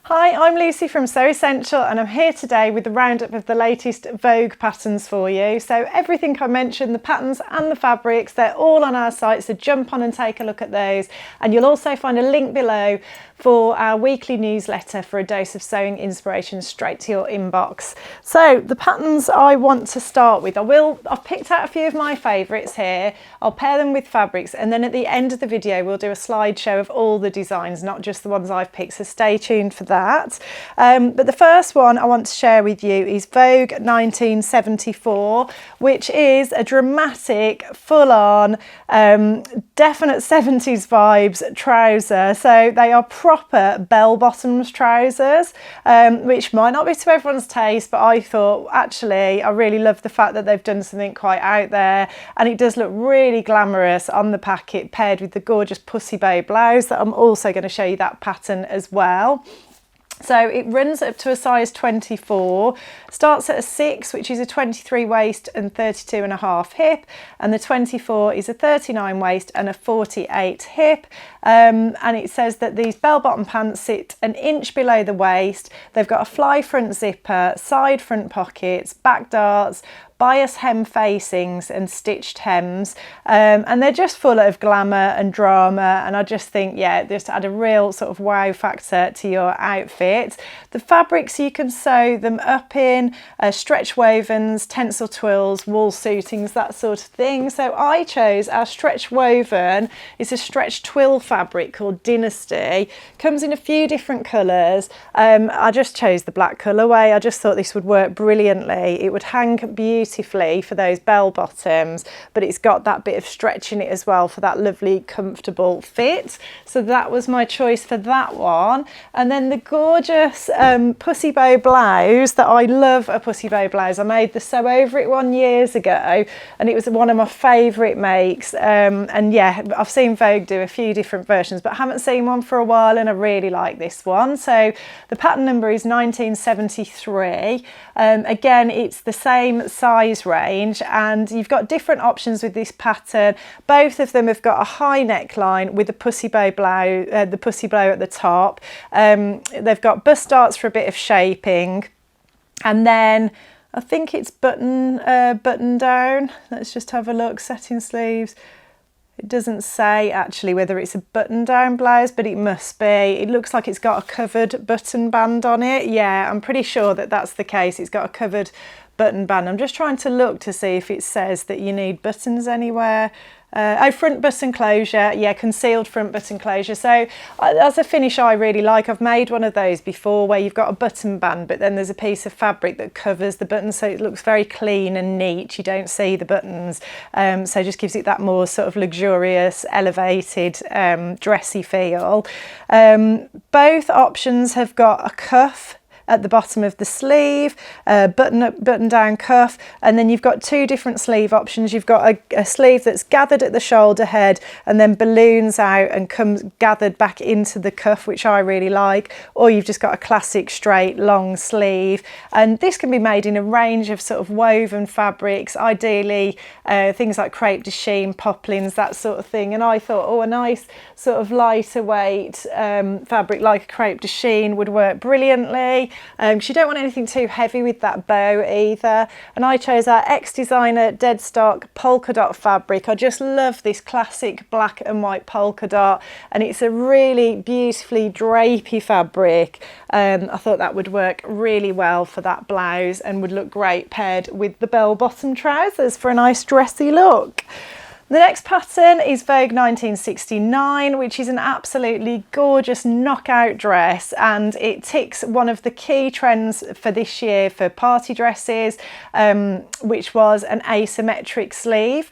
Hi, I'm Lucy from Sew Essential and I'm here today with the roundup of the latest Vogue patterns for you. So everything I mentioned, the patterns and the fabrics, they're all on our site, so jump on and take a look at those. And you'll also find a link below for our weekly newsletter for a dose of sewing inspiration straight to your inbox. So the patterns I want to start with, I've picked out a few of my favourites here. I'll pair them with fabrics, and then at the end of the video we'll do a slideshow of all the designs, not just the ones I've picked, so stay tuned for that. But the first one I want to share with you is Vogue 1974, which is a dramatic, full-on, definite 70s vibes trouser. So they are proper bell-bottoms trousers, which might not be to everyone's taste, but I thought actually I really love the fact that they've done something quite out there, and it does look really glamorous on the packet paired with the gorgeous pussy bow blouse that I'm also going to show you that pattern as well. So it runs up to a size 24, starts at a 6, which is a 23 waist and 32.5 hip, and the 24 is a 39 waist and a 48 hip. And it says that these bell-bottom pants sit an inch below the waist. They've got a fly front zipper, side front pockets, back darts, bias hem facings and stitched hems, and they're just full of glamour and drama, and I just think, yeah, just add a real sort of wow factor to your outfit. The fabrics you can sew them up in, stretch wovens, tensile twills, wool suitings, that sort of thing. So I chose our stretch woven. It's a stretch twill fabric called Dynasty. Comes in a few different colours. I just chose the black colourway. I just thought this would work brilliantly. It would hang beautifully for those bell bottoms, but it's got that bit of stretch in it as well for that lovely comfortable fit. So that was my choice for that one. And then the gorgeous pussy bow blouse, that I love a pussy bow blouse. I made the sew over it one years ago and it was one of my favourite makes, and yeah, I've seen Vogue do a few different versions but haven't seen one for a while, and I really like this one. So the pattern number is 1973. Again, it's the same size range, and you've got different options with this pattern. Both of them have got a high neckline with the pussy bow blouse, the pussy bow at the top. They've got bust darts for a bit of shaping, and then I think it's button down. Let's just have a look. Satin sleeves. It doesn't say actually whether it's a button down blouse, but it must be. It looks like it's got a covered button band on it. Yeah, I'm pretty sure that that's the case. It's got a covered button band. I'm just trying to look to see if it says that you need buttons anywhere. Oh, front button closure. Yeah, concealed front button closure. So that's a finish I really like. I've made one of those before where you've got a button band, but then there's a piece of fabric that covers the buttons, so it looks very clean and neat. You don't see the buttons, so it just gives it that more sort of luxurious, elevated, dressy feel. Both options have got a cuff at the bottom of the sleeve, button down cuff, and then you've got two different sleeve options. You've got a sleeve that's gathered at the shoulder head and then balloons out and comes gathered back into the cuff, which I really like, or you've just got a classic straight long sleeve. And this can be made in a range of sort of woven fabrics, ideally things like crepe de chine, poplins, that sort of thing. And I thought, oh, a nice sort of lighter weight fabric like a crepe de chine would work brilliantly. Because you don't want anything too heavy with that bow either. And I chose our ex-designer dead stock polka dot fabric. I just love this classic black and white polka dot, and it's a really beautifully drapey fabric. I thought that would work really well for that blouse and would look great paired with the bell bottom trousers for a nice dressy look. The next pattern is Vogue 1969, which is an absolutely gorgeous knockout dress, and it ticks one of the key trends for this year for party dresses, which was an asymmetric sleeve.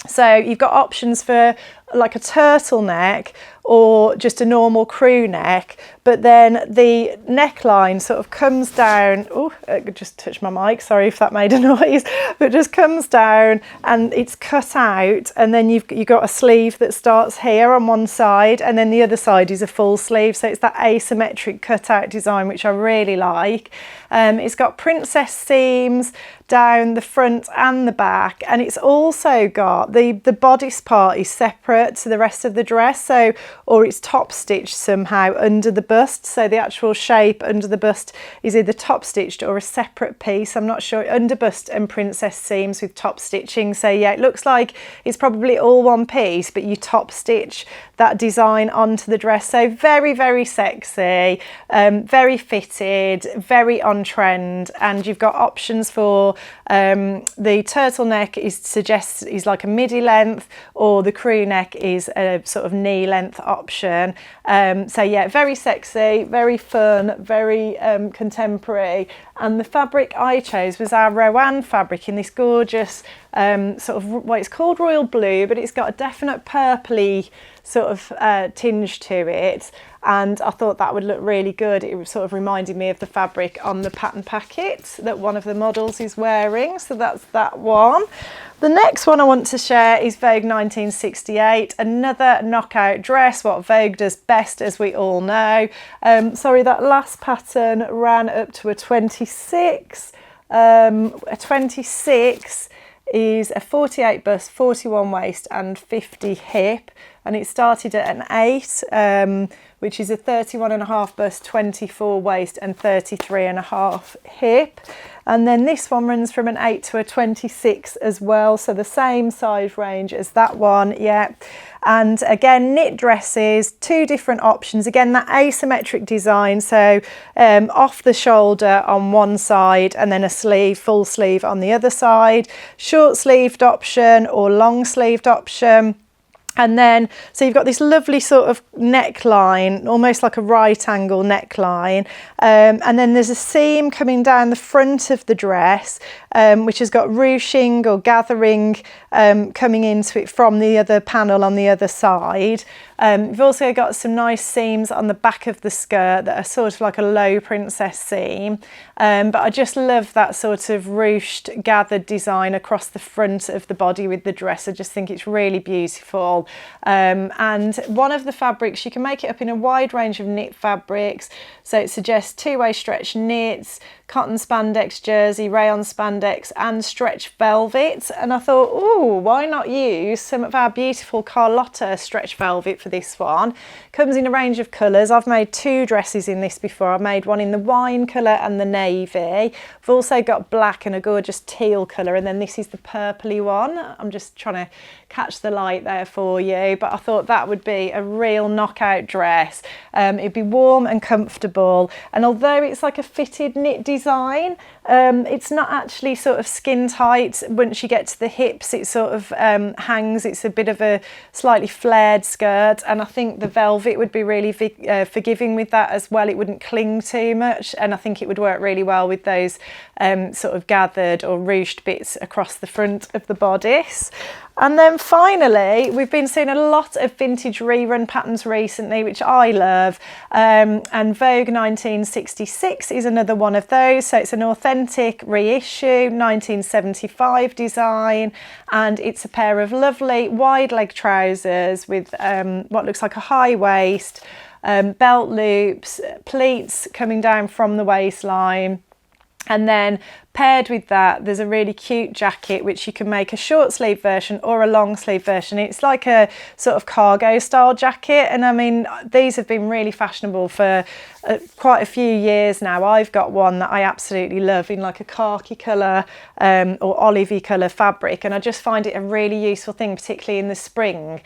So you've got options for like a turtleneck or just a normal crew neck, but then the neckline sort of comes down. Oh, I just touched my mic, sorry if that made a noise, but it just comes down and it's cut out, and then you've got a sleeve that starts here on one side and then the other side is a full sleeve, so it's that asymmetric cutout design, which I really like. It's got princess seams down the front and the back, and it's also got the bodice part is separate separate to the rest of the dress, so, or it's top stitched somehow under the bust, so the actual shape under the bust is either top stitched or a separate piece. I'm not sure. Under bust and princess seams with top stitching, so yeah, it looks like it's probably all one piece, but you top stitch that design onto the dress. So very, very sexy, very fitted, very on trend, and you've got options for the turtleneck is like a midi length, or the crew neck is a sort of knee length option. So yeah, very sexy, very fun, very contemporary. And the fabric I chose was our Rowan fabric in this gorgeous sort of, well, it's called royal blue, but it's got a definite purpley sort of tinge to it, and I thought that would look really good. It sort of reminded me of the fabric on the pattern packet that one of the models is wearing, so that's that one. The next one I want to share is Vogue 1968, another knockout dress, what Vogue does best, as we all know. Sorry, that last pattern ran up to a 26. A 26 is a 48 bust, 41 waist and 50 hip, and it started at an 8, which is a 31.5 bust, 24 waist and 33.5 hip. And then this one runs from an 8 to a 26 as well, so the same size range as that one, yeah. And again, knit dresses, 2 different options. Again, that asymmetric design, so off the shoulder on one side and then a sleeve, full sleeve on the other side, short sleeved option or long sleeved option. And then, so you've got this lovely sort of neckline, almost like a right angle neckline. And then there's a seam coming down the front of the dress, which has got ruching or gathering coming into it from the other panel on the other side. You've also got some nice seams on the back of the skirt that are sort of like a low princess seam. But I just love that sort of ruched gathered design across the front of the body with the dress. I just think it's really beautiful. And one of the fabrics, you can make it up in a wide range of knit fabrics. So it suggests 2-way stretch knits, cotton spandex jersey, rayon spandex and stretch velvet. And I thought, oh, why not use some of our beautiful Carlotta stretch velvet for this one. Comes in a range of colours. I've made 2 dresses in this before. I've made one in the wine colour and the navy. I've also got black and a gorgeous teal colour, and then this is the purpley one. I'm just trying to catch the light there for you, but I thought that would be a real knockout dress. It'd be warm and comfortable, and although it's like a fitted knit design, it's not actually sort of skin tight. Once you get to the hips, it sort of hangs. It's a bit of a slightly flared skirt, and I think the velvet would be really forgiving with that as well. It wouldn't cling too much, and I think it would work really well with those sort of gathered or ruched bits across the front of the bodice. And then finally, we've been seeing a lot of vintage rerun patterns recently, which I love. And Vogue 1966 is another one of those. So it's an authentic reissue, 1975 design, and it's a pair of lovely wide leg trousers with what looks like a high waist, belt loops, pleats coming down from the waistline. And then paired with that, there's a really cute jacket, which you can make a short sleeve version or a long sleeve version. It's like a sort of cargo style jacket. And I mean, these have been really fashionable for quite a few years now. I've got one that I absolutely love in like a khaki colour or olivey colour fabric. And I just find it a really useful thing, particularly in the spring,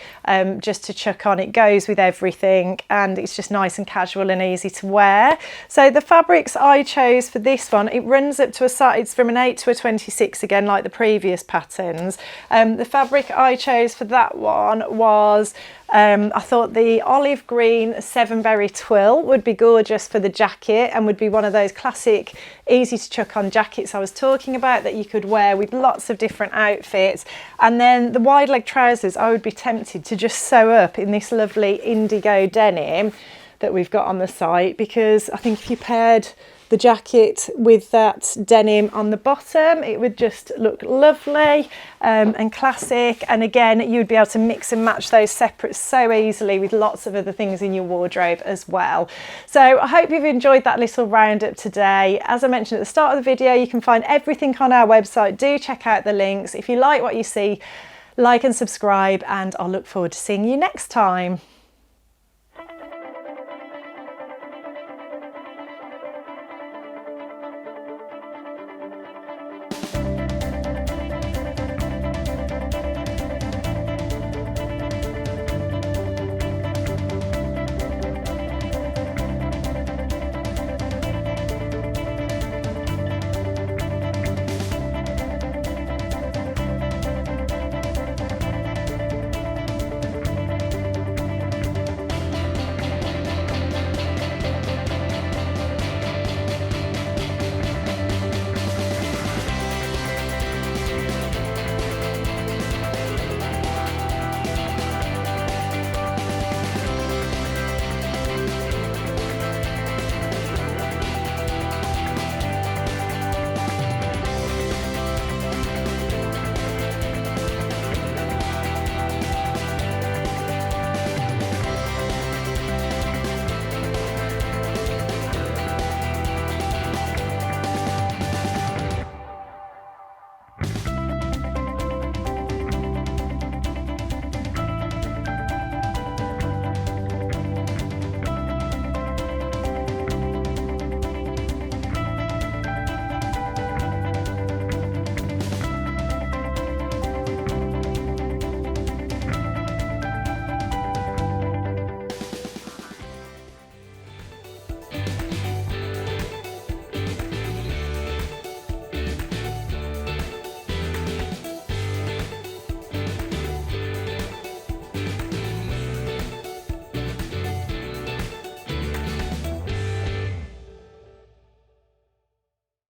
just to chuck on. It goes with everything and it's just nice and casual and easy to wear. So the fabrics I chose for this one, it runs up to a size, it's from an 8 to a 26 again, like the previous patterns. The fabric I chose for that one was, I thought the olive green 7-berry twill would be gorgeous for the jacket and would be one of those classic easy to chuck on jackets I was talking about that you could wear with lots of different outfits. And then the wide leg trousers, I would be tempted to just sew up in this lovely indigo denim that we've got on the site, because I think if you paired the jacket with that denim on the bottom, it would just look lovely and classic. And again, you'd be able to mix and match those separates so easily with lots of other things in your wardrobe as well. So I hope you've enjoyed that little roundup today. As I mentioned at the start of the video, you can find everything on our website. Do check out the links. If you like what you see, like and subscribe, and I'll look forward to seeing you next time.